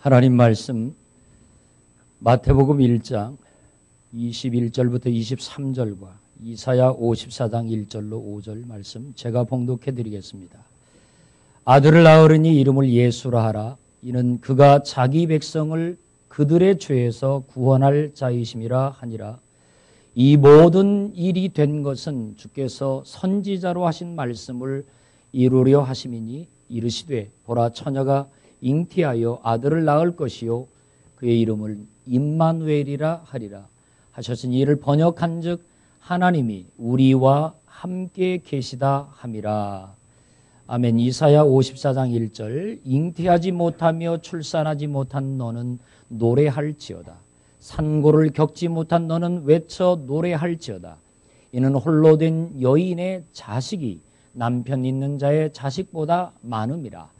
하나님 말씀 마태복음 1장 21절부터 23절과 이사야 54장 1절로 5절 말씀 제가 봉독해 드리겠습니다. 아들을 낳으리니 이름을 예수라 하라. 이는 그가 자기 백성을 그들의 죄에서 구원할 자이심이라 하니라. 이 모든 일이 된 것은 주께서 선지자로 하신 말씀을 이루려 하심이니 이르시되 보라 처녀가 잉태하여 아들을 낳을 것이요 그의 이름을 임마누엘이라 하리라 하셨으니 이를 번역한즉 하나님이 우리와 함께 계시다 함이라. 아멘. 이사야 54장 1절 잉태하지 못하며 출산하지 못한 너는 노래할지어다. 산고를 겪지 못한 너는 외쳐 노래할지어다. 이는 홀로 된 여인의 자식이 남편 있는 자의 자식보다 많음이라.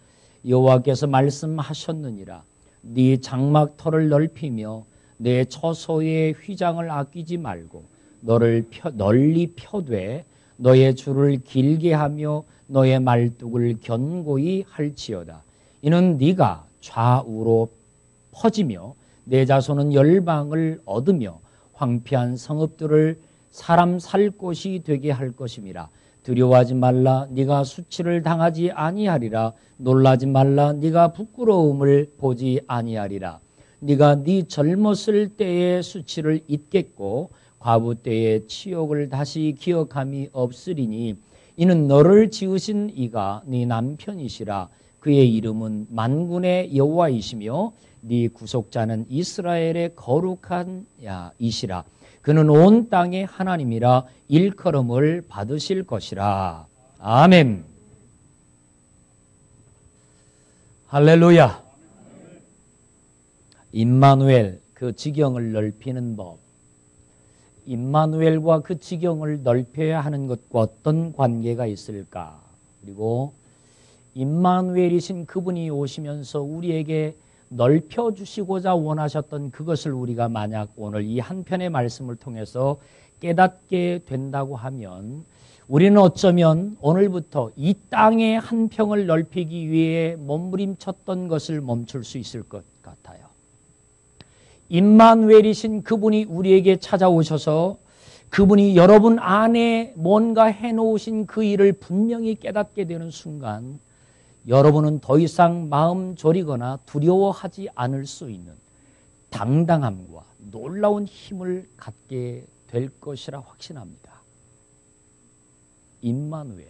여호와께서 말씀하셨느니라. 네 장막터를 넓히며 내 처소의 휘장을 아끼지 말고 너를 널리 펴되 너의 줄을 길게 하며 너의 말뚝을 견고히 할지어다. 이는 네가 좌우로 퍼지며 내 자손은 열방을 얻으며 황폐한 성읍들을 사람 살 곳이 되게 할 것임이라. 두려워하지 말라. 네가 수치를 당하지 아니하리라. 놀라지 말라. 네가 부끄러움을 보지 아니하리라. 네가 네 젊었을 때의 수치를 잊겠고 과부 때의 치욕을 다시 기억함이 없으리니 이는 너를 지으신 이가 네 남편이시라. 그의 이름은 만군의 여호와이시며 네 구속자는 이스라엘의 거룩한 이시라. 그는 온 땅의 하나님이라. 일컬음을 받으실 것이라. 아멘. 할렐루야. 임마누엘, 그 지경을 넓히는 법. 임마누엘과 그 지경을 넓혀야 하는 것과 어떤 관계가 있을까? 그리고 임마누엘이신 그분이 오시면서 우리에게 넓혀주시고자 원하셨던 그것을 우리가 만약 오늘 이 한 편의 말씀을 통해서 깨닫게 된다고 하면 우리는 어쩌면 오늘부터 이 땅의 한 평을 넓히기 위해 몸부림쳤던 것을 멈출 수 있을 것 같아요. 임마누엘이신 그분이 우리에게 찾아오셔서 그분이 여러분 안에 뭔가 해놓으신 그 일을 분명히 깨닫게 되는 순간 여러분은 더 이상 마음 졸이거나 두려워하지 않을 수 있는 당당함과 놀라운 힘을 갖게 될 것이라 확신합니다. 임마누엘.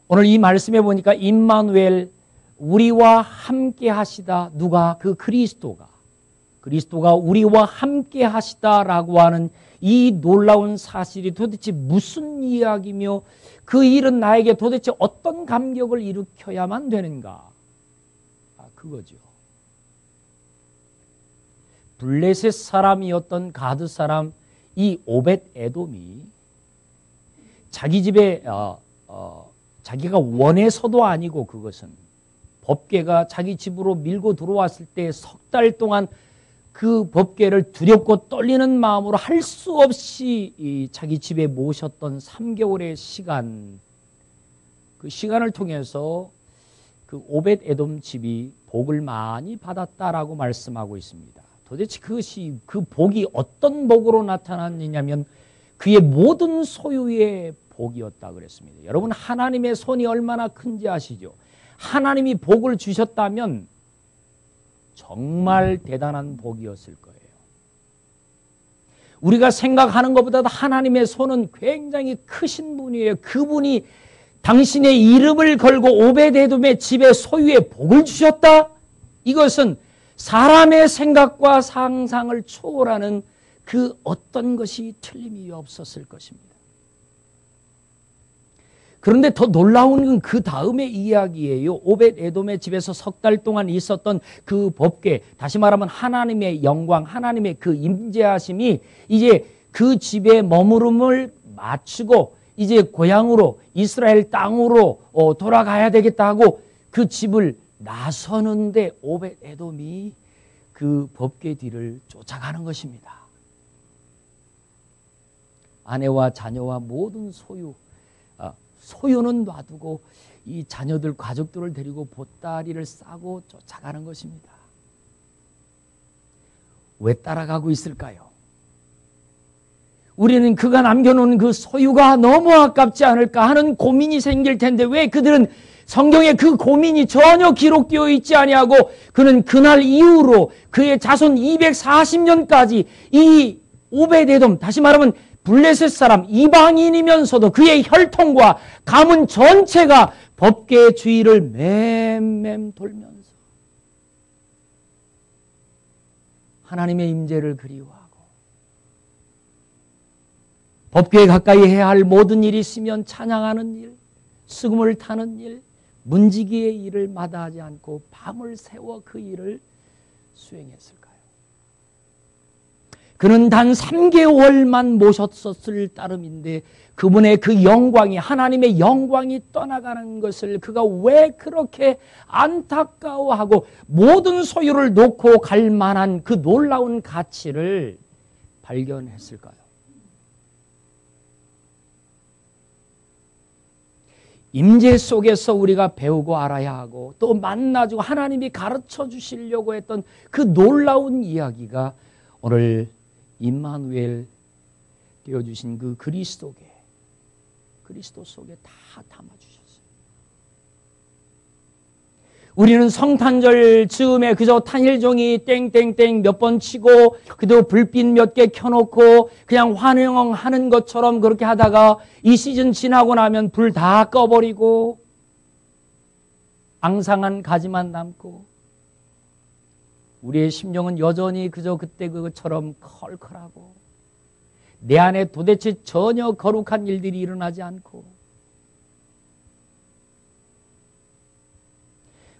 오늘 이 말씀에 보니까 임마누엘, 우리와 함께 하시다. 누가? 그 그리스도가 우리와 함께 하시다라고 하는 이 놀라운 사실이 도대체 무슨 이야기며 그 일은 나에게 도대체 어떤 감격을 일으켜야만 되는가? 그거죠. 블레셋 사람이었던 가드 사람 이 오벳 에돔이 자기 집에 자기가 원해서도 아니고 그것은 법궤가 자기 집으로 밀고 들어왔을 때 석 달 동안 그 법궤를 두렵고 떨리는 마음으로 할 수 없이 자기 집에 모셨던 3개월의 시간, 그 시간을 통해서 그 오벳 에돔 집이 복을 많이 받았다라고 말씀하고 있습니다. 도대체 그것이 그 복이 어떤 복으로 나타났느냐면 그의 모든 소유의 복이었다 그랬습니다. 여러분 하나님의 손이 얼마나 큰지 아시죠? 하나님이 복을 주셨다면 정말 대단한 복이었을 거예요. 우리가 생각하는 것보다도 하나님의 손은 굉장히 크신 분이에요. 그분이 당신의 이름을 걸고 오벳에돔의 집에 소유의 복을 주셨다? 이것은 사람의 생각과 상상을 초월하는 그 어떤 것이 틀림이 없었을 것입니다. 그런데 더 놀라운 건 그 다음의 이야기예요. 오벳 에돔의 집에서 석 달 동안 있었던 그 법궤, 다시 말하면 하나님의 영광, 하나님의 그 임재하심이 이제 그 집에 머무름을 마치고 이제 고향으로 이스라엘 땅으로 돌아가야 되겠다 하고 그 집을 나서는데 오벳 에돔이 그 법궤 뒤를 쫓아가는 것입니다. 아내와 자녀와 모든 소유는 놔두고 이 자녀들, 가족들을 데리고 보따리를 싸고 쫓아가는 것입니다. 왜 따라가고 있을까요? 우리는 그가 남겨놓은 그 소유가 너무 아깝지 않을까 하는 고민이 생길 텐데 왜 그들은 성경에 그 고민이 전혀 기록되어 있지 아니하고 그는 그날 이후로 그의 자손 240년까지 이 오벳에돔, 다시 말하면 블레셋 사람 이방인이면서도 그의 혈통과 가문 전체가 법궤의 주위를 맴맴 돌면서 하나님의 임재를 그리워하고 법궤에 가까이 해야 할 모든 일이 있으면 찬양하는 일, 수금을 타는 일, 문지기의 일을 마다하지 않고 밤을 새워 그 일을 수행했을까요? 그는 단 3개월만 모셨었을 따름인데 그분의 그 영광이, 하나님의 영광이 떠나가는 것을 그가 왜 그렇게 안타까워하고 모든 소유를 놓고 갈 만한 그 놀라운 가치를 발견했을까요? 임재 속에서 우리가 배우고 알아야 하고 또 만나주고 하나님이 가르쳐 주시려고 했던 그 놀라운 이야기가 오늘 임마누엘 되어주신 그 그리스도 속에 다 담아주셨어요. 우리는 성탄절 즈음에 그저 탄일종이 땡땡땡 몇 번 치고 그대로 불빛 몇 개 켜놓고 그냥 환영하는 것처럼 그렇게 하다가 이 시즌 지나고 나면 불 다 꺼버리고 앙상한 가지만 남고 우리의 심령은 여전히 그저 그때 그것처럼 컬컬하고 내 안에 도대체 전혀 거룩한 일들이 일어나지 않고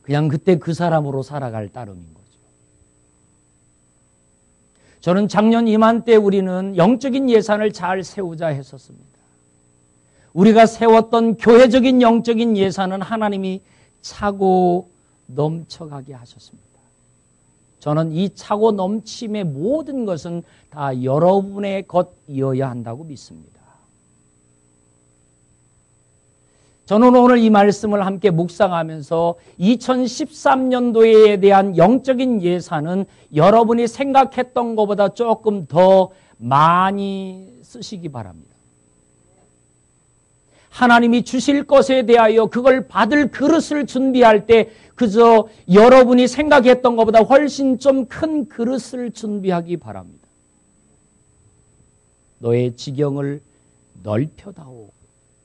그냥 그때 그 사람으로 살아갈 따름인 거죠. 저는 작년 이맘때 우리는 영적인 예산을 잘 세우자 했었습니다. 우리가 세웠던 교회적인 영적인 예산은 하나님이 차고 넘쳐가게 하셨습니다. 저는 이 차고 넘침의 모든 것은 다 여러분의 것이어야 한다고 믿습니다. 저는 오늘 이 말씀을 함께 묵상하면서 2013년도에 대한 영적인 예산은 여러분이 생각했던 것보다 조금 더 많이 쓰시기 바랍니다. 하나님이 주실 것에 대하여 그걸 받을 그릇을 준비할 때 그저 여러분이 생각했던 것보다 훨씬 좀 큰 그릇을 준비하기 바랍니다. 너의 지경을 넓혀다오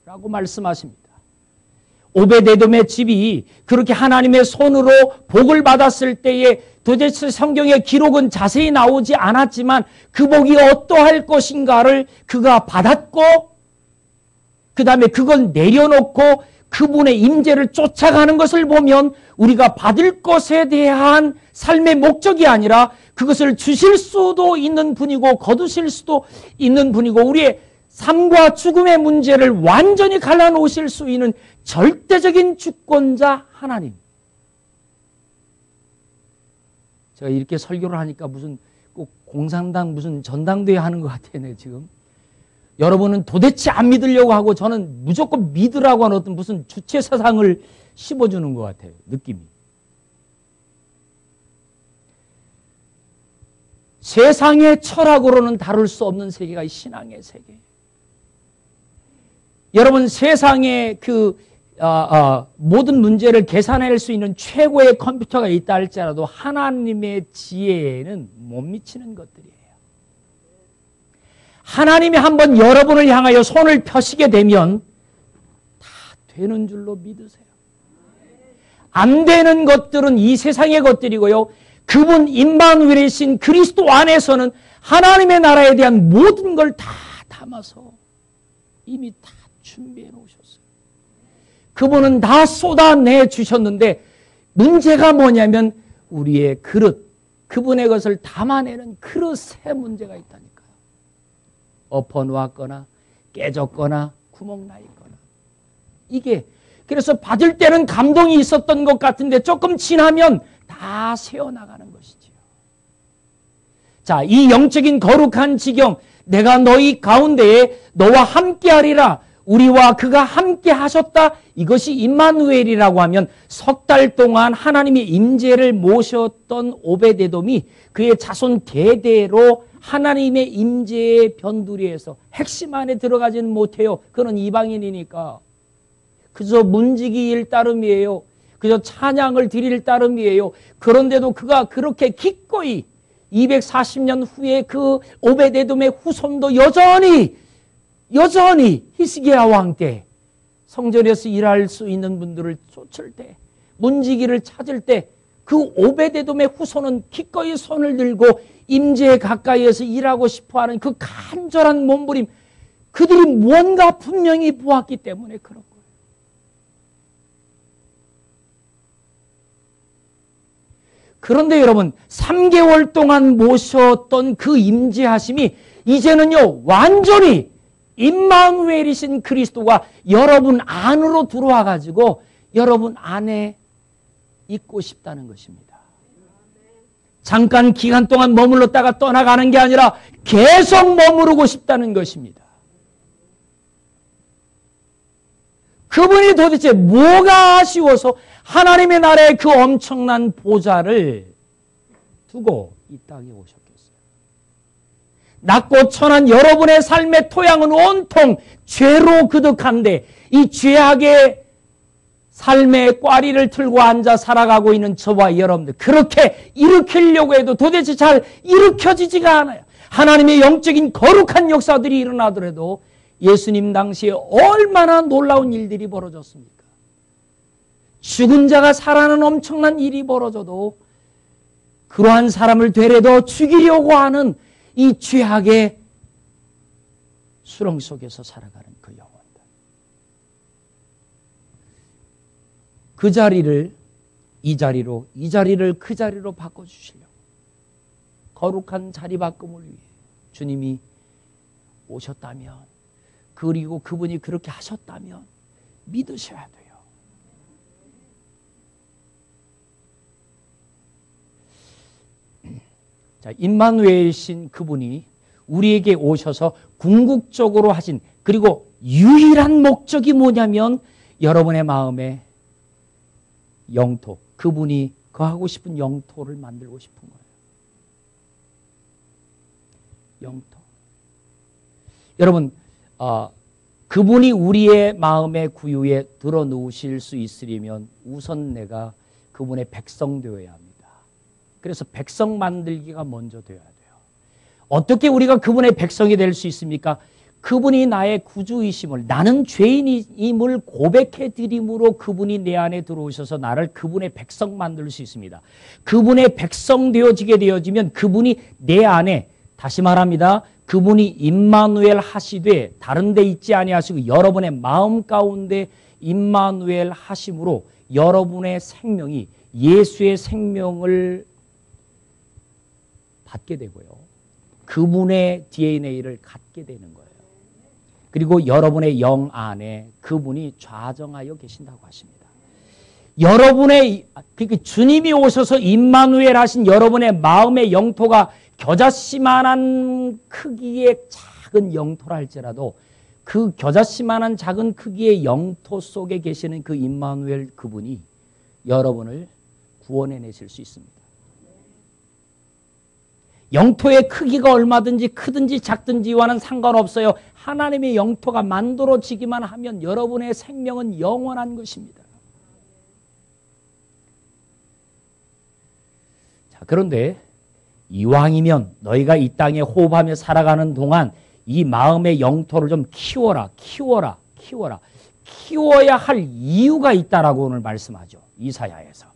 라고 말씀하십니다. 오벳에돔의 집이 그렇게 하나님의 손으로 복을 받았을 때에 도대체 성경의 기록은 자세히 나오지 않았지만 그 복이 어떠할 것인가를 그가 받았고 그 다음에 그걸 내려놓고 그분의 임재를 쫓아가는 것을 보면 우리가 받을 것에 대한 삶의 목적이 아니라 그것을 주실 수도 있는 분이고 거두실 수도 있는 분이고 우리의 삶과 죽음의 문제를 완전히 갈라놓으실 수 있는 절대적인 주권자 하나님. 제가 이렇게 설교를 하니까 무슨 꼭 공산당 무슨 전당대회 하는 것 같아요, 지금. 여러분은 도대체 안 믿으려고 하고 저는 무조건 믿으라고 하는 어떤 무슨 주체 사상을 씹어주는 것 같아요, 느낌이. 세상의 철학으로는 다룰 수 없는 세계가 신앙의 세계. 여러분 세상에 모든 문제를 계산할 수 있는 최고의 컴퓨터가 있다 할지라도 하나님의 지혜에는 못 미치는 것들이에요. 하나님이 한번 여러분을 향하여 손을 펴시게 되면 다 되는 줄로 믿으세요. 안 되는 것들은 이 세상의 것들이고요. 그분 임마누엘이신 그리스도 안에서는 하나님의 나라에 대한 모든 걸 다 담아서 이미 다 준비해 놓으셨어요. 그분은 다 쏟아내 주셨는데 문제가 뭐냐면 우리의 그릇, 그분의 것을 담아내는 그릇에 문제가 있다니까요. 엎어놓았거나 깨졌거나 구멍 나 있거나. 이게 그래서 받을 때는 감동이 있었던 것 같은데 조금 지나면 다 새어나가는 것이지요. 자, 이 영적인 거룩한 지경, 내가 너희 가운데에 너와 함께하리라. 우리와 그가 함께 하셨다. 이것이 임마누엘이라고 하면 석 달 동안 하나님의 임재를 모셨던 오벳에돔이 그의 자손 대대로 하나님의 임재의 변두리에서 핵심 안에 들어가지는 못해요. 그는 이방인이니까. 그저 문지기일 따름이에요. 그저 찬양을 드릴 따름이에요. 그런데도 그가 그렇게 기꺼이 240년 후에 그 오벳에돔의 후손도 여전히 히스기야 왕 때 성전에서 일할 수 있는 분들을 쫓을 때, 문지기를 찾을 때 그 오벳에돔의 후손은 기꺼이 손을 들고 임재 가까이에서 일하고 싶어하는 그 간절한 몸부림, 그들이 무언가 분명히 보았기 때문에 그런 거예요. 그런데 여러분, 3개월 동안 모셨던 그 임재하심이 이제는요 완전히 임마누엘이신 그리스도가 여러분 안으로 들어와 가지고 여러분 안에 있고 싶다는 것입니다. 잠깐 기간 동안 머물렀다가 떠나가는 게 아니라 계속 머무르고 싶다는 것입니다. 그분이 도대체 뭐가 아쉬워서 하나님의 나라의 그 엄청난 보좌를 두고 이 땅에 오셨겠어요? 낮고 천한 여러분의 삶의 토양은 온통 죄로 그득한데 이 죄악의 삶의 꽈리를 틀고 앉아 살아가고 있는 저와 여러분들, 그렇게 일으키려고 해도 도대체 잘 일으켜지지가 않아요. 하나님의 영적인 거룩한 역사들이 일어나더라도 예수님 당시에 얼마나 놀라운 일들이 벌어졌습니까? 죽은 자가 살아나는 엄청난 일이 벌어져도 그러한 사람을 되레도 죽이려고 하는 이 죄악의 수렁 속에서 살아가는 그 영혼들, 그 자리를 이 자리로, 이 자리를 그 자리로 바꿔주시려고 거룩한 자리 바꿈을 위해 주님이 오셨다면, 그리고 그분이 그렇게 하셨다면 믿으셔야 돼요. 자, 임마누엘이신 그분이 우리에게 오셔서 궁극적으로 하신, 그리고 유일한 목적이 뭐냐면 여러분의 마음에 영토, 그분이 거하고 싶은 영토를 만들고 싶은 거예요. 영토. 여러분, 그분이 우리의 마음의 구유에 들어놓으실 수 있으려면 우선 내가 그분의 백성 되어야 합니다. 그래서 백성 만들기가 먼저 되어야 돼요. 어떻게 우리가 그분의 백성이 될 수 있습니까? 그분이 나의 구주이심을, 나는 죄인임을 고백해 드림으로 그분이 내 안에 들어오셔서 나를 그분의 백성 만들 수 있습니다. 그분의 백성 되어지게 되어지면 그분이 내 안에, 다시 말합니다, 그분이 임마누엘 하시되 다른 데 있지 아니하시고 여러분의 마음 가운데 임마누엘 하심으로 여러분의 생명이 예수의 생명을 받게 되고요, 그분의 DNA를 갖게 되는 거예요. 그리고 여러분의 영 안에 그분이 좌정하여 계신다고 하십니다. 여러분의, 그러니까 주님이 오셔서 임마누엘 하신 여러분의 마음의 영토가 겨자씨만한 크기의 작은 영토라 할지라도 그 겨자씨만한 작은 크기의 영토 속에 계시는 그 임마누엘 그분이 여러분을 구원해내실 수 있습니다. 영토의 크기가 얼마든지 크든지 작든지와는 상관없어요. 하나님의 영토가 만들어지기만 하면 여러분의 생명은 영원한 것입니다. 자, 그런데 이왕이면 너희가 이 땅에 호흡하며 살아가는 동안 이 마음의 영토를 좀 키워라. 키워야 할 이유가 있다라고 오늘 말씀하죠. 이사야에서.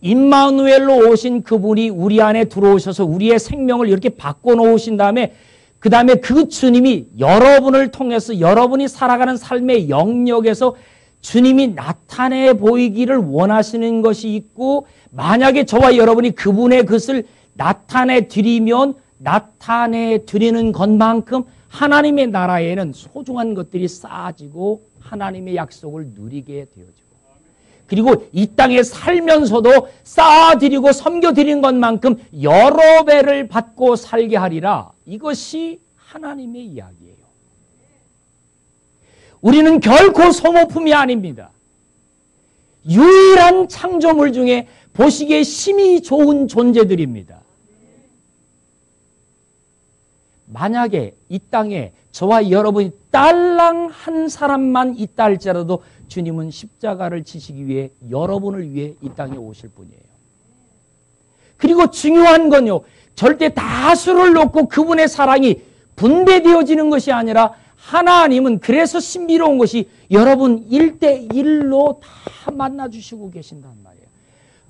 임마누엘로 오신 그분이 우리 안에 들어오셔서 우리의 생명을 이렇게 바꿔놓으신 다음에 그 다음에 그 주님이 여러분을 통해서 여러분이 살아가는 삶의 영역에서 주님이 나타내 보이기를 원하시는 것이 있고, 만약에 저와 여러분이 그분의 것을 나타내 드리면 나타내 드리는 것만큼 하나님의 나라에는 소중한 것들이 쌓아지고 하나님의 약속을 누리게 되어지고, 그리고 이 땅에 살면서도 쌓아드리고 섬겨드리는 것만큼 여러 배를 받고 살게 하리라. 이것이 하나님의 이야기예요. 우리는 결코 소모품이 아닙니다. 유일한 창조물 중에 보시기에 심히 좋은 존재들입니다. 만약에 이 땅에 저와 여러분이 딸랑 한 사람만 있다 할지라도 주님은 십자가를 지시기 위해 여러분을 위해 이 땅에 오실 분이에요. 그리고 중요한 건요, 절대 다수를 놓고 그분의 사랑이 분배되어지는 것이 아니라 하나님은 그래서 신비로운 것이 여러분 1대1로 다 만나주시고 계신단 말이에요.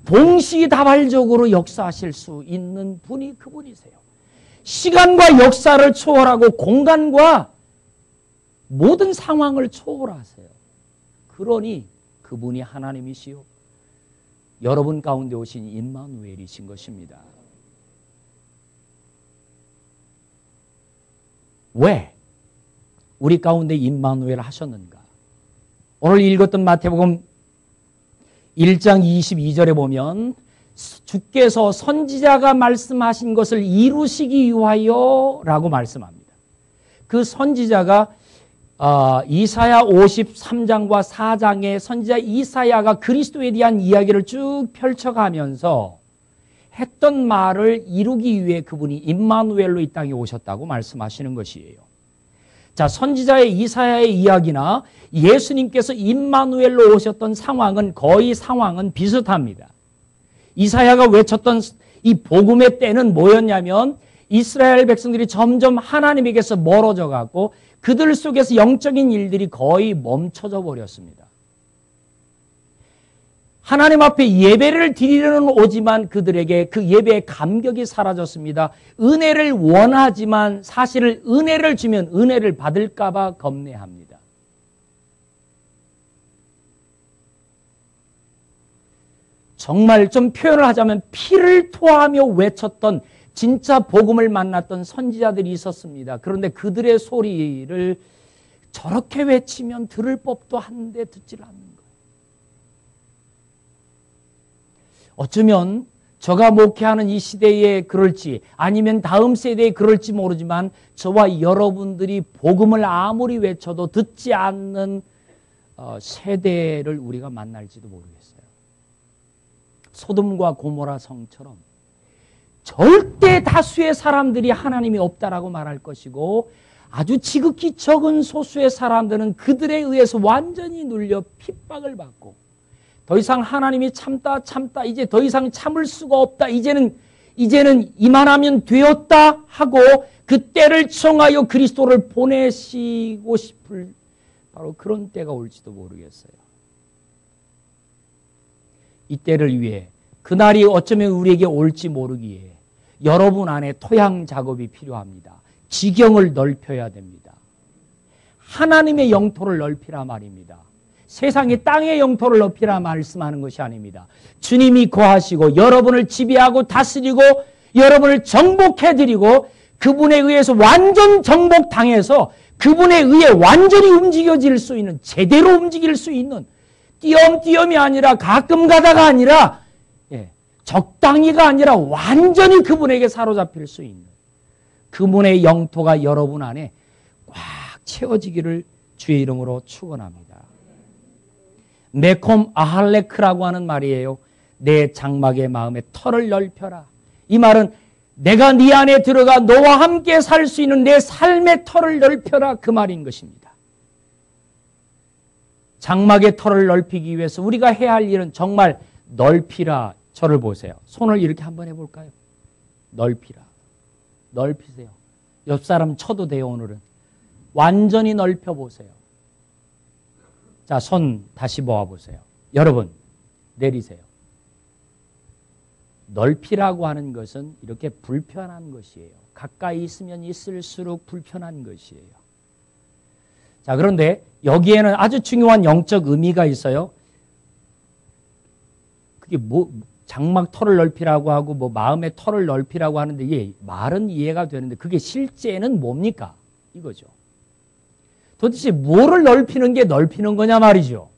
동시다발적으로 역사하실 수 있는 분이 그분이세요. 시간과 역사를 초월하고 공간과 모든 상황을 초월하세요. 그러니 그분이 하나님이시요 여러분 가운데 오신 임마누엘이신 것입니다. 왜 우리 가운데 임마누엘 하셨는가? 오늘 읽었던 마태복음 1장 22절에 보면 주께서 선지자가 말씀하신 것을 이루시기 위하여 라고 말씀합니다. 그 선지자가 이사야 53장과 4장의 선지자 이사야가 그리스도에 대한 이야기를 쭉 펼쳐가면서 했던 말을 이루기 위해 그분이 임마누엘로 이 땅에 오셨다고 말씀하시는 것이에요. 자, 선지자의 이사야의 이야기나 예수님께서 임마누엘로 오셨던 상황은 거의 상황은 비슷합니다. 이사야가 외쳤던 이 복음의 때는 뭐였냐면 이스라엘 백성들이 점점 하나님에게서 멀어져 가고 그들 속에서 영적인 일들이 거의 멈춰져 버렸습니다. 하나님 앞에 예배를 드리려는 오지만 그들에게 그 예배의 감격이 사라졌습니다. 은혜를 원하지만 사실 은혜를 주면 은혜를 받을까 봐 겁내합니다. 정말 좀 표현을 하자면 피를 토하며 외쳤던 진짜 복음을 만났던 선지자들이 있었습니다. 그런데 그들의 소리를 저렇게 외치면 들을 법도 한데 듣질 않는 거예요. 어쩌면 저가 목회하는 이 시대에 그럴지 아니면 다음 세대에 그럴지 모르지만 저와 여러분들이 복음을 아무리 외쳐도 듣지 않는 세대를 우리가 만날지도 모르겠어요. 소돔과 고모라 성처럼 절대 다수의 사람들이 하나님이 없다라고 말할 것이고 아주 지극히 적은 소수의 사람들은 그들에 의해서 완전히 눌려 핍박을 받고 더 이상 하나님이 참다 이제 더 이상 참을 수가 없다 이제는 이만하면 되었다 하고 그 때를 청하여 그리스도를 보내시고 싶을 바로 그런 때가 올지도 모르겠어요. 이 때를 위해 그날이 어쩌면 우리에게 올지 모르기에 여러분 안에 토양 작업이 필요합니다. 지경을 넓혀야 됩니다. 하나님의 영토를 넓히라 말입니다. 세상이 땅의 영토를 넓히라 말씀하는 것이 아닙니다. 주님이 거하시고 여러분을 지배하고 다스리고 여러분을 정복해드리고 그분에 의해서 완전 정복당해서 그분에 의해 완전히 움직여질 수 있는 제대로 움직일 수 있는 띄엄띄엄이 아니라 가끔 가다가 아니라 적당히가 아니라 완전히 그분에게 사로잡힐 수 있는 그분의 영토가 여러분 안에 꽉 채워지기를 주의 이름으로 축원합니다. 메콤 아할레크라고 하는 말이에요. 내 장막의 마음에 터를 넓혀라. 이 말은 내가 네 안에 들어가 너와 함께 살 수 있는 내 삶의 터를 넓혀라 그 말인 것입니다. 장막의 터를 넓히기 위해서 우리가 해야 할 일은 정말 넓히라. 저를 보세요. 손을 이렇게 한번 해볼까요? 넓히라. 넓히세요. 옆 사람 쳐도 돼요. 오늘은. 완전히 넓혀보세요. 자, 손 다시 모아보세요. 여러분 내리세요. 넓히라고 하는 것은 이렇게 불편한 것이에요. 가까이 있으면 있을수록 불편한 것이에요. 자, 그런데 여기에는 아주 중요한 영적 의미가 있어요. 그게 장막 터를 넓히라고 하고 마음의 터를 넓히라고 하는데 이게 말은 이해가 되는데 그게 실제는 뭡니까? 이거죠. 도대체 뭐를 넓히는 게 넓히는 거냐 말이죠.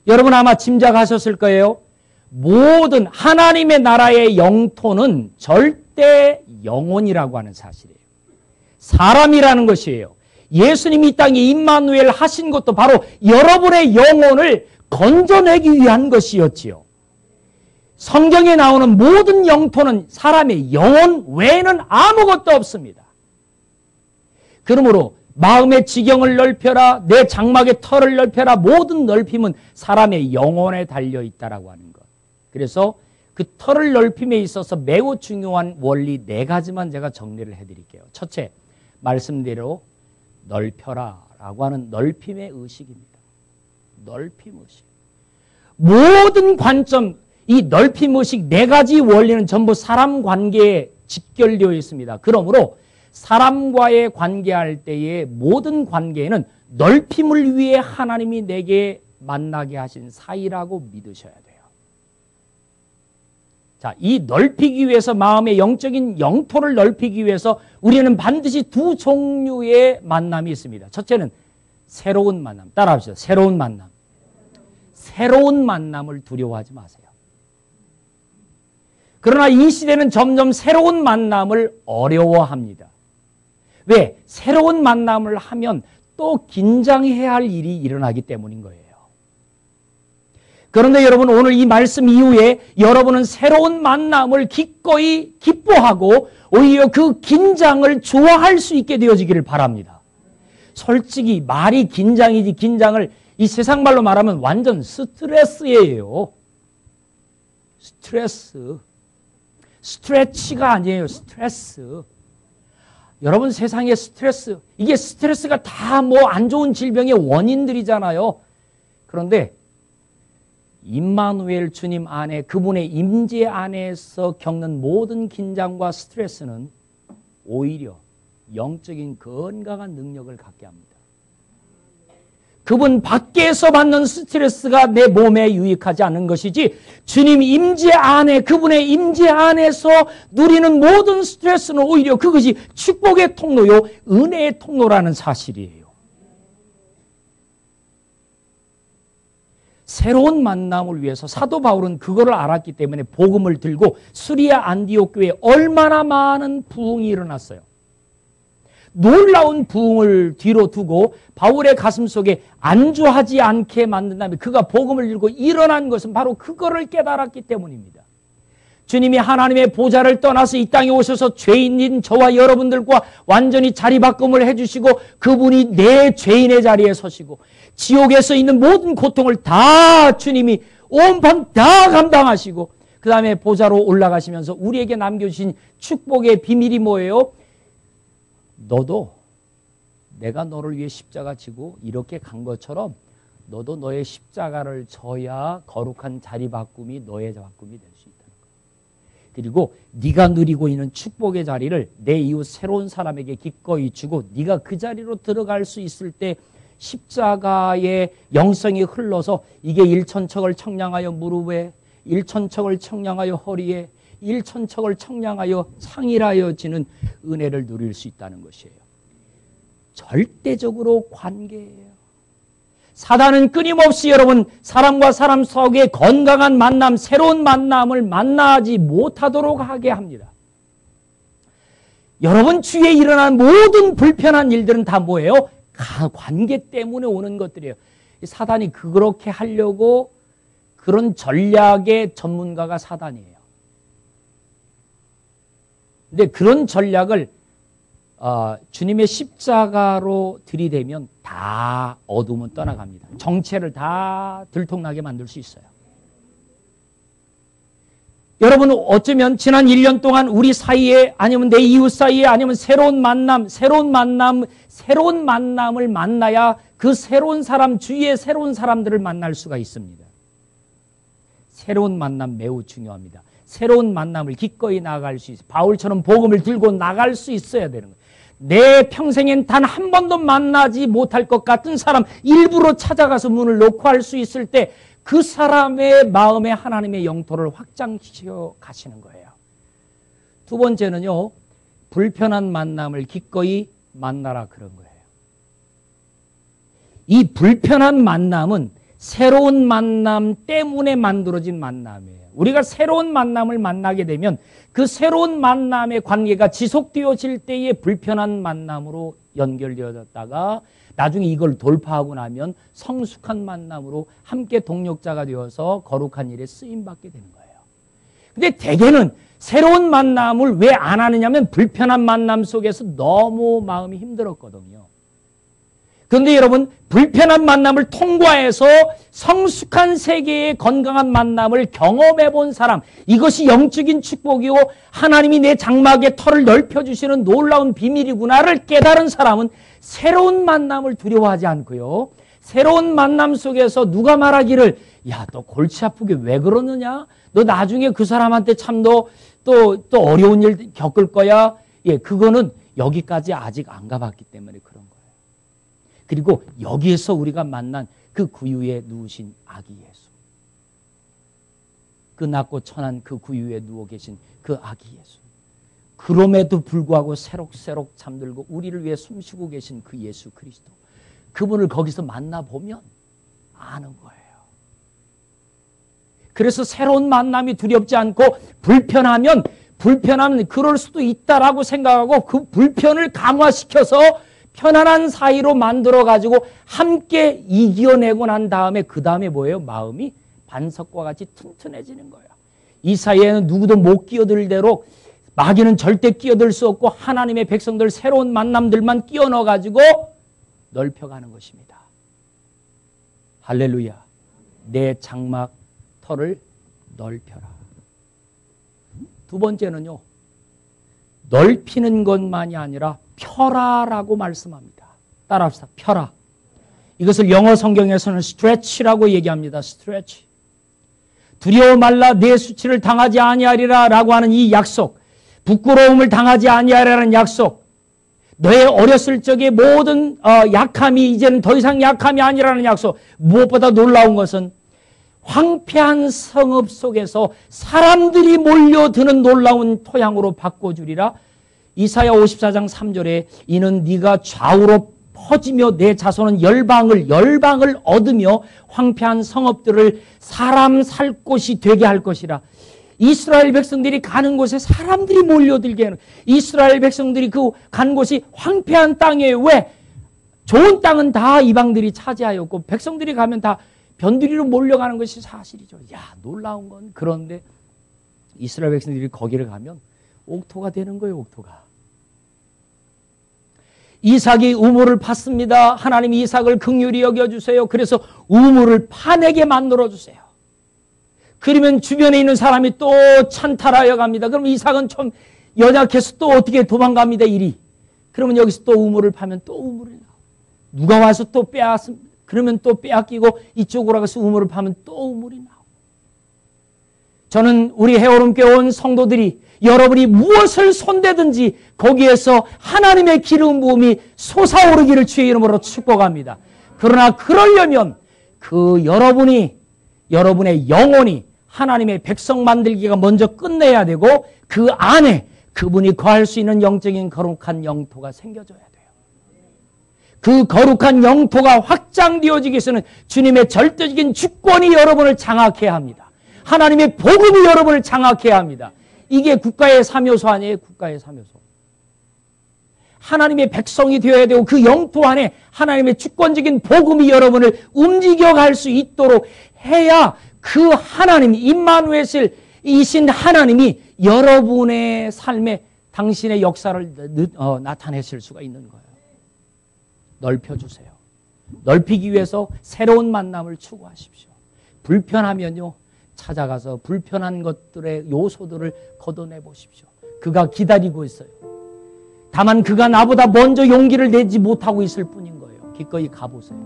여러분 아마 짐작하셨을 거예요. 모든 하나님의 나라의 영토는 절대 영혼이라고 하는 사실이에요. 사람이라는 것이에요. 예수님이 이 땅에 임마누엘 하신 것도 바로 여러분의 영혼을 건져내기 위한 것이었지요. 성경에 나오는 모든 영토는 사람의 영혼 외에는 아무것도 없습니다. 그러므로 마음의 지경을 넓혀라, 내 장막의 털을 넓혀라, 모든 넓힘은 사람의 영혼에 달려있다라고 하는 것. 그래서 그 털을 넓힘에 있어서 매우 중요한 원리 4가지만 제가 정리를 해드릴게요. 첫째, 말씀대로 넓혀라 라고 하는 넓힘의 의식입니다. 넓힘 의식. 모든 관점, 이 넓힘 의식 4가지 원리는 전부 사람 관계에 직결되어 있습니다. 그러므로 사람과의 관계할 때의 모든 관계에는 넓힘을 위해 하나님이 내게 만나게 하신 사이라고 믿으셔야 돼요. 자, 이 넓히기 위해서 마음의 영적인 영토를 넓히기 위해서 우리는 반드시 2 종류의 만남이 있습니다. 첫째는 새로운 만남. 따라합시다. 새로운 만남. 새로운 만남을 두려워하지 마세요. 그러나 이 시대는 점점 새로운 만남을 어려워합니다. 왜? 새로운 만남을 하면 또 긴장해야 할 일이 일어나기 때문인 거예요. 그런데 여러분, 오늘 이 말씀 이후에 여러분은 새로운 만남을 기꺼이 기뻐하고 오히려 그 긴장을 좋아할 수 있게 되어지기를 바랍니다. 솔직히 말이 긴장이지, 긴장을 이 세상 말로 말하면 완전 스트레스예요. 스트레스. 스트레치가 아니에요. 스트레스. 여러분, 세상의 스트레스, 이게 스트레스가 다 뭐 안 좋은 질병의 원인들이잖아요. 그런데 임마누엘 주님 안에, 그분의 임재 안에서 겪는 모든 긴장과 스트레스는 오히려 영적인 건강한 능력을 갖게 합니다. 그분 밖에서 받는 스트레스가 내 몸에 유익하지 않은 것이지, 주님 임재 안에, 그분의 임재 안에서 누리는 모든 스트레스는 오히려 그것이 축복의 통로요, 은혜의 통로라는 사실이에요. 새로운 만남을 위해서 사도 바울은 그거를 알았기 때문에 복음을 들고 수리아 안디옥 교회에 얼마나 많은 부흥이 일어났어요. 놀라운 부흥을 뒤로 두고 바울의 가슴 속에 안주하지 않게 만든 다음에 그가 복음을 들고 일어난 것은 바로 그거를 깨달았기 때문입니다. 주님이 하나님의 보좌를 떠나서 이 땅에 오셔서 죄인인 저와 여러분들과 완전히 자리바꿈을 해주시고 그분이 내 죄인의 자리에 서시고 지옥에서 있는 모든 고통을 다 주님이 온밤 다 감당하시고 그 다음에 보좌로 올라가시면서 우리에게 남겨주신 축복의 비밀이 뭐예요? 너도 내가 너를 위해 십자가 지고 이렇게 간 것처럼 너도 너의 십자가를 져야 거룩한 자리바꿈이 너의 바꿈이 될 수 있다는 거예요. 그리고 네가 누리고 있는 축복의 자리를 내 이웃 새로운 사람에게 기꺼이 주고 네가 그 자리로 들어갈 수 있을 때 십자가의 영성이 흘러서 이게 일천척을 청량하여 무릎에, 일천척을 청량하여 허리에, 일천척을 청량하여 창일하여지는 은혜를 누릴 수 있다는 것이에요. 절대적으로 관계예요. 사단은 끊임없이 여러분 사람과 사람 속의 건강한 만남, 새로운 만남을 만나지 못하도록 하게 합니다. 여러분 주위에 일어난 모든 불편한 일들은 다 뭐예요? 관계 때문에 오는 것들이에요. 사단이 그렇게 하려고 그런 전략의 전문가가 사단이에요. 근데 그런 전략을 주님의 십자가로 들이대면 다 어둠은 떠나갑니다. 정체를 다 들통나게 만들 수 있어요. 여러분은 어쩌면 지난 1년 동안 우리 사이에 아니면 내 이웃 사이에 아니면 새로운 만남을 만나야 그 새로운 사람 주위에 새로운 사람들을 만날 수가 있습니다. 새로운 만남 매우 중요합니다. 새로운 만남을 기꺼이 나아갈 수 있어요. 바울처럼 복음을 들고 나갈 수 있어야 되는 거예요. 내 평생엔 단 한 번도 만나지 못할 것 같은 사람 일부러 찾아가서 문을 놓고 할 수 있을 때 그 사람의 마음에 하나님의 영토를 확장시켜 가시는 거예요. 두 번째는요, 불편한 만남을 기꺼이 만나라 그런 거예요. 이 불편한 만남은 새로운 만남 때문에 만들어진 만남이에요. 우리가 새로운 만남을 만나게 되면 그 새로운 만남의 관계가 지속되어질 때에 불편한 만남으로 연결되어졌다가 나중에 이걸 돌파하고 나면 성숙한 만남으로 함께 동력자가 되어서 거룩한 일에 쓰임받게 되는 거예요. 근데 대개는 새로운 만남을 왜 안 하느냐면 불편한 만남 속에서 너무 마음이 힘들었거든요. 그런데 여러분, 불편한 만남을 통과해서 성숙한 세계의 건강한 만남을 경험해 본 사람, 이것이 영적인 축복이고 하나님이 내 장막의 털을 넓혀주시는 놀라운 비밀이구나를 깨달은 사람은 새로운 만남을 두려워하지 않고요. 새로운 만남 속에서 누가 말하기를 야, 너 골치 아프게 왜 그러느냐? 너 나중에 그 사람한테 참 또 어려운 일 겪을 거야. 예, 그거는 여기까지 아직 안 가봤기 때문에 그런 거예요. 그리고 여기에서 우리가 만난 그 구유에 누우신 아기 예수. 그 낮고 천한 그 구유에 누워 계신 그 아기 예수. 그럼에도 불구하고 새록새록 잠들고 우리를 위해 숨쉬고 계신 그 예수 그리스도. 그분을 거기서 만나보면 아는 거예요. 그래서 새로운 만남이 두렵지 않고 불편하면 그럴 수도 있다라고 생각하고 그 불편을 강화시켜서 편안한 사이로 만들어가지고 함께 이겨내고 난 다음에 그 다음에 뭐예요? 마음이 반석과 같이 튼튼해지는 거예요. 이 사이에는 누구도 못 끼어들 대로 마귀는 절대 끼어들 수 없고 하나님의 백성들 새로운 만남들만 끼워 넣어가지고 넓혀가는 것입니다. 할렐루야. 내 장막 털을 넓혀라. 두 번째는요, 넓히는 것만이 아니라 펴라라고 말씀합니다. 따라합시다. 펴라. 이것을 영어 성경에서는 stretch라고 얘기합니다. stretch. 두려워 말라 내 수치를 당하지 아니하리라 라고 하는 이 약속, 부끄러움을 당하지 아니하리라는 약속, 너의 어렸을 적의 모든 약함이 이제는 더 이상 약함이 아니라는 약속, 무엇보다 놀라운 것은 황폐한 성읍 속에서 사람들이 몰려드는 놀라운 토양으로 바꿔주리라. 이사야 54장 3절에 이는 네가 좌우로 퍼지며 내 자손은 열방을 얻으며 황폐한 성읍들을 사람 살 곳이 되게 할 것이라. 이스라엘 백성들이 가는 곳에 사람들이 몰려들게 하는, 이스라엘 백성들이 그 간 곳이 황폐한 땅이에요. 왜? 좋은 땅은 다 이방들이 차지하였고 백성들이 가면 다 변두리로 몰려가는 것이 사실이죠. 야, 놀라운 건 그런데 이스라엘 백성들이 거기를 가면 옥토가 되는 거예요. 옥토가. 이삭이 우물을 팠습니다. 하나님이 이삭을 긍휼히 여겨주세요. 그래서 우물을 파내게 만들어주세요. 그러면 주변에 있는 사람이 또 찬탈하여 갑니다. 그럼 이삭은 좀 연약해서 또 어떻게 도망갑니다. 이리. 그러면 여기서 또 우물을 파면 또 우물이 나오고, 누가 와서 또 빼앗습니다. 그러면 또 빼앗기고 이쪽으로 가서 우물을 파면 또 우물이 나오고. 저는 우리 헤어룸교회 온 성도들이 여러분이 무엇을 손대든지 거기에서 하나님의 기름 부음이 솟아오르기를 주의 이름으로 축복합니다. 그러나 그러려면 그 여러분의 영혼이 하나님의 백성 만들기가 먼저 끝내야 되고 그 안에 그분이 거할 수 있는 영적인 거룩한 영토가 생겨져야 돼요. 그 거룩한 영토가 확장되어지기 위해서는 주님의 절대적인 주권이 여러분을 장악해야 합니다. 하나님의 복음이 여러분을 장악해야 합니다. 이게 국가의 사묘소 아니에요? 국가의 사묘소. 하나님의 백성이 되어야 되고 그 영토 안에 하나님의 주권적인 복음이 여러분을 움직여갈 수 있도록 해야 그 하나님, 임마누엘이신 하나님이 여러분의 삶에 당신의 역사를 나타내실 수가 있는 거예요. 넓혀주세요. 넓히기 위해서 새로운 만남을 추구하십시오. 불편하면요, 찾아가서 불편한 것들의 요소들을 걷어내 보십시오. 그가 기다리고 있어요. 다만 그가 나보다 먼저 용기를 내지 못하고 있을 뿐인 거예요. 기꺼이 가보세요.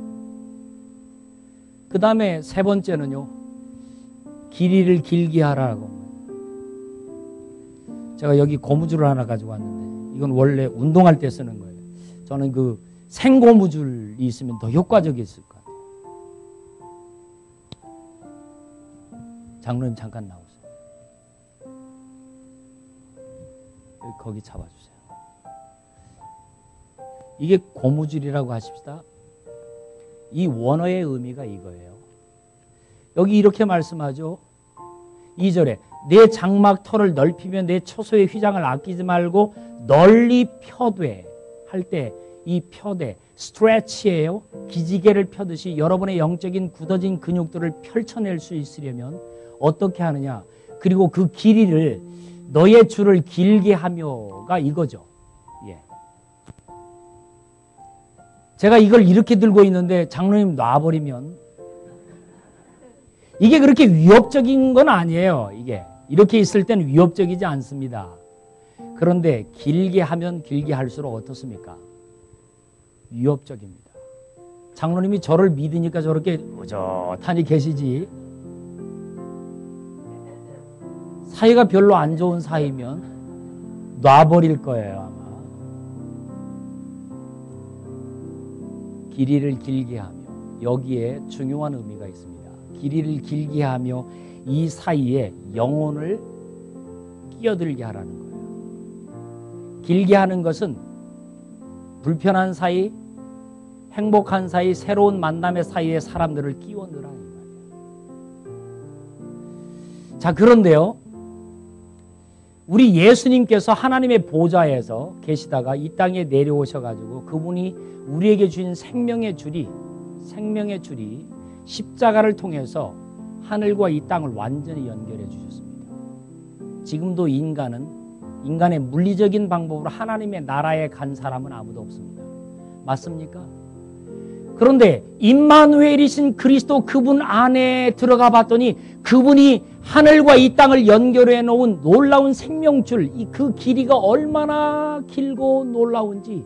그 다음에 세 번째는요, 길이를 길게 하라고. 제가 여기 고무줄을 하나 가지고 왔는데 이건 원래 운동할 때 쓰는 거예요. 저는 그 생고무줄이 있으면 더 효과적이었을 것 같아요. 장로님 잠깐 나오세요. 거기 잡아주세요. 이게 고무줄이라고 하십시다. 이 원어의 의미가 이거예요. 여기 이렇게 말씀하죠. 2절에 내 장막 털을 넓히며 내 처소의 휘장을 아끼지 말고 널리 펴되 할 때 이 펴되 스트레치예요. 기지개를 펴듯이 여러분의 영적인 굳어진 근육들을 펼쳐낼 수 있으려면 어떻게 하느냐. 그리고 그 길이를 너의 줄을 길게 하며가 이거죠. 예. 제가 이걸 이렇게 들고 있는데 장로님 놔버리면 이게 그렇게 위협적인 건 아니에요. 이게 이렇게 있을 때는 위협적이지 않습니다. 그런데 길게 하면 길게 할수록 어떻습니까? 위협적입니다. 장로님이 저를 믿으니까 저렇게 의젓하니 계시지, 사이가 별로 안 좋은 사이면 놔버릴 거예요. 아마 길이를 길게 하며, 여기에 중요한 의미가 있습니다. 길이를 길게 하며 이 사이에 영혼을 끼어들게 하라는 거예요. 길게 하는 것은 불편한 사이, 행복한 사이, 새로운 만남의 사이에 사람들을 끼워 넣으라. 자, 그런데요, 우리 예수님께서 하나님의 보좌에서 계시다가 이 땅에 내려오셔가지고 그분이 우리에게 주신 생명의 줄이 십자가를 통해서 하늘과 이 땅을 완전히 연결해 주셨습니다. 지금도 인간의 물리적인 방법으로 하나님의 나라에 간 사람은 아무도 없습니다. 맞습니까? 그런데 임마누엘이신 그리스도 그분 안에 들어가 봤더니 그분이 하늘과 이 땅을 연결해 놓은 놀라운 생명줄, 그 길이가 얼마나 길고 놀라운지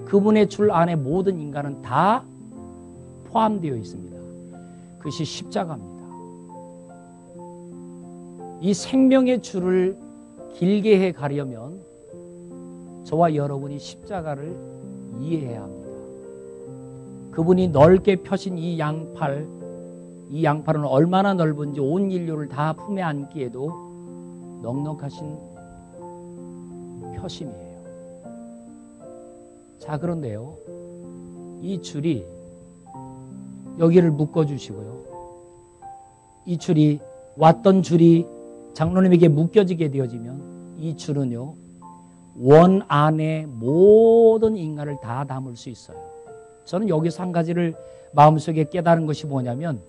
그분의 줄 안에 모든 인간은 다 포함되어 있습니다. 그것이 십자가입니다. 이 생명의 줄을 길게 해 가려면 저와 여러분이 십자가를 이해해야 합니다. 그분이 넓게 펴신 이 양팔은 얼마나 넓은지 온 인류를 다 품에 안기에도 넉넉하신 펴심이에요. 자, 그런데요, 이 줄이 여기를 묶어주시고요, 이 줄이 왔던 줄이 장로님에게 묶여지게 되어지면 이 줄은요, 원 안에 모든 인간을 다 담을 수 있어요. 저는 여기서 한 가지를 마음속에 깨달은 것이 뭐냐면,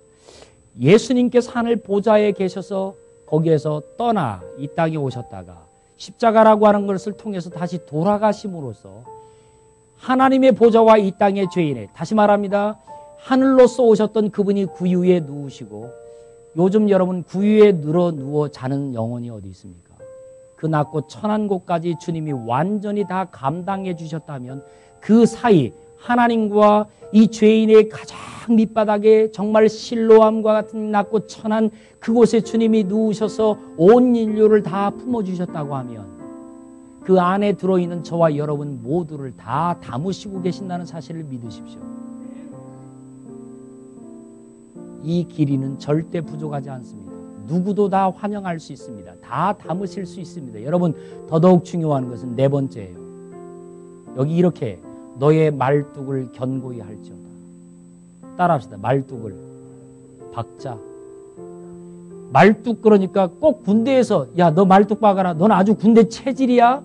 예수님께서 하늘 보좌에 계셔서 거기에서 떠나 이 땅에 오셨다가 십자가라고 하는 것을 통해서 다시 돌아가심으로써 하나님의 보좌와 이 땅의 죄인에, 다시 말합니다, 하늘로서 오셨던 그분이 구유에 누우시고, 요즘 여러분 구유에 누워 자는 영혼이 어디 있습니까? 그 낮고 천한 곳까지 주님이 완전히 다 감당해 주셨다면 그 사이 하나님과 이 죄인의 가장 밑바닥에 정말 실로암과 같은 낮고 천한 그곳에 주님이 누우셔서 온 인류를 다 품어주셨다고 하면 그 안에 들어있는 저와 여러분 모두를 다 담으시고 계신다는 사실을 믿으십시오. 이 길이는 절대 부족하지 않습니다. 누구도 다 환영할 수 있습니다. 다 담으실 수 있습니다. 여러분, 더더욱 중요한 것은 네 번째예요. 여기 이렇게 너의 말뚝을 견고히 할지어다. 따라합시다. 말뚝을 박자. 말뚝, 그러니까 꼭 군대에서 야, 너 말뚝 박아라, 넌 아주 군대 체질이야,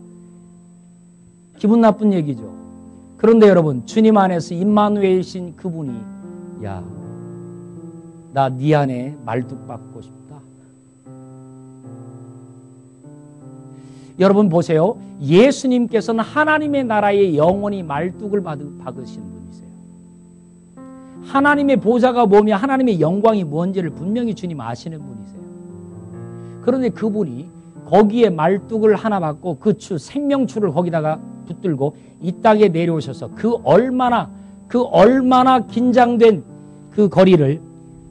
기분 나쁜 얘기죠. 그런데 여러분, 주님 안에서 임마누엘이신 그분이 야, 나 네 안에 말뚝 박고 싶다. 여러분 보세요. 예수님께서는 하나님의 나라에 영원히 말뚝을 박으신 분이세요. 하나님의 보좌가 뭐며 하나님의 영광이 뭔지를 분명히 주님 아시는 분이세요. 그런데 그분이 거기에 말뚝을 하나 박고 그 생명줄을 거기다가 붙들고 이 땅에 내려오셔서 그 얼마나 긴장된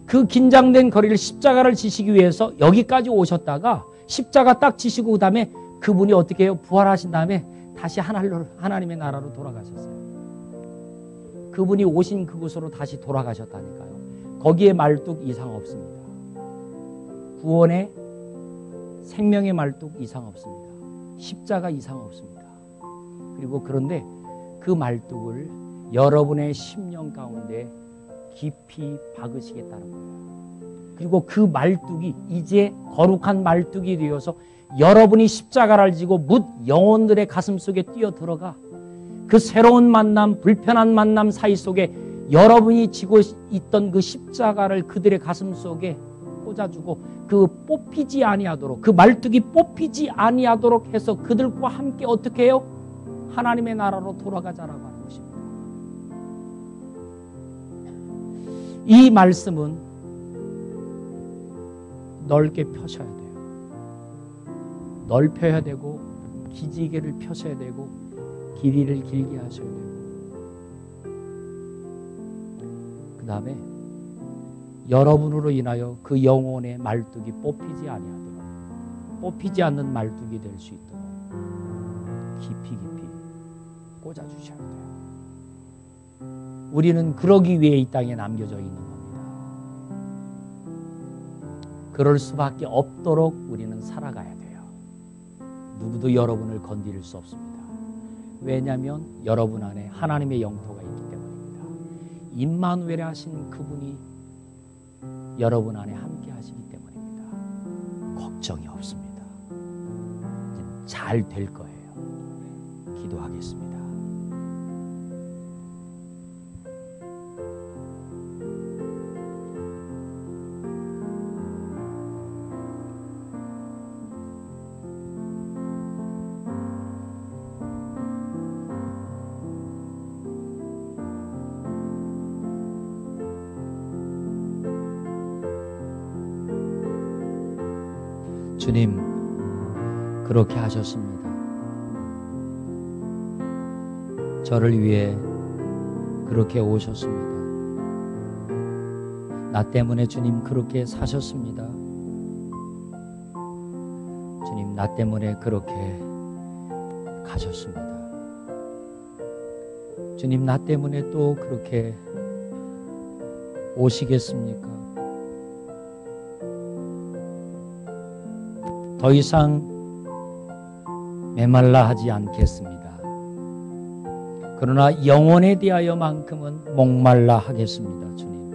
그 긴장된 거리를 십자가를 지시기 위해서 여기까지 오셨다가 십자가 딱 지시고 그 다음에 그분이 어떻게 해요? 부활하신 다음에 다시 하나님의 나라로 돌아가셨어요. 그분이 오신 그곳으로 다시 돌아가셨다니까요. 거기에 말뚝 이상 없습니다. 구원의 생명의 말뚝 이상 없습니다. 십자가 이상 없습니다. 그리고 그런데 그 말뚝을 여러분의 심령 가운데 깊이 박으시겠다는 거예요. 그리고 그 말뚝이 이제 거룩한 말뚝이 되어서 여러분이 십자가를 지고 묻 영혼들의 가슴 속에 뛰어들어가 그 새로운 만남, 불편한 만남 사이 속에 여러분이 지고 있던 그 십자가를 그들의 가슴 속에 꽂아주고 그 뽑히지 아니하도록, 그 말뚝이 뽑히지 아니하도록 해서 그들과 함께 어떻게 해요? 하나님의 나라로 돌아가자라고 하는 것입니다. 이 말씀은 넓게 펴셔야 돼요. 넓혀야 되고 기지개를 펴셔야 되고 길이를 길게 하셔야 되고, 그 다음에 여러분으로 인하여 그 영혼의 말뚝이 뽑히지 아니하도록, 뽑히지 않는 말뚝이 될 수 있도록 깊이 꽂아주셔야 돼요. 우리는 그러기 위해 이 땅에 남겨져 있는 겁니다. 그럴 수밖에 없도록 우리는 살아가야 돼요. 누구도 여러분을 건드릴 수 없습니다. 왜냐하면 여러분 안에 하나님의 영토가 있기 때문입니다. 임마누엘 하신 그분이 여러분 안에 함께 하시기 때문입니다. 걱정이 없습니다. 잘 될 거예요. 기도하겠습니다. 주님, 그렇게 하셨습니다. 저를 위해 그렇게 오셨습니다. 나 때문에 주님 그렇게 사셨습니다. 주님, 나 때문에 그렇게 가셨습니다. 주님, 나 때문에 또 그렇게 오시겠습니까? 더 이상 메말라 하지 않겠습니다. 그러나 영혼에 대하여만큼은 목말라 하겠습니다. 주님,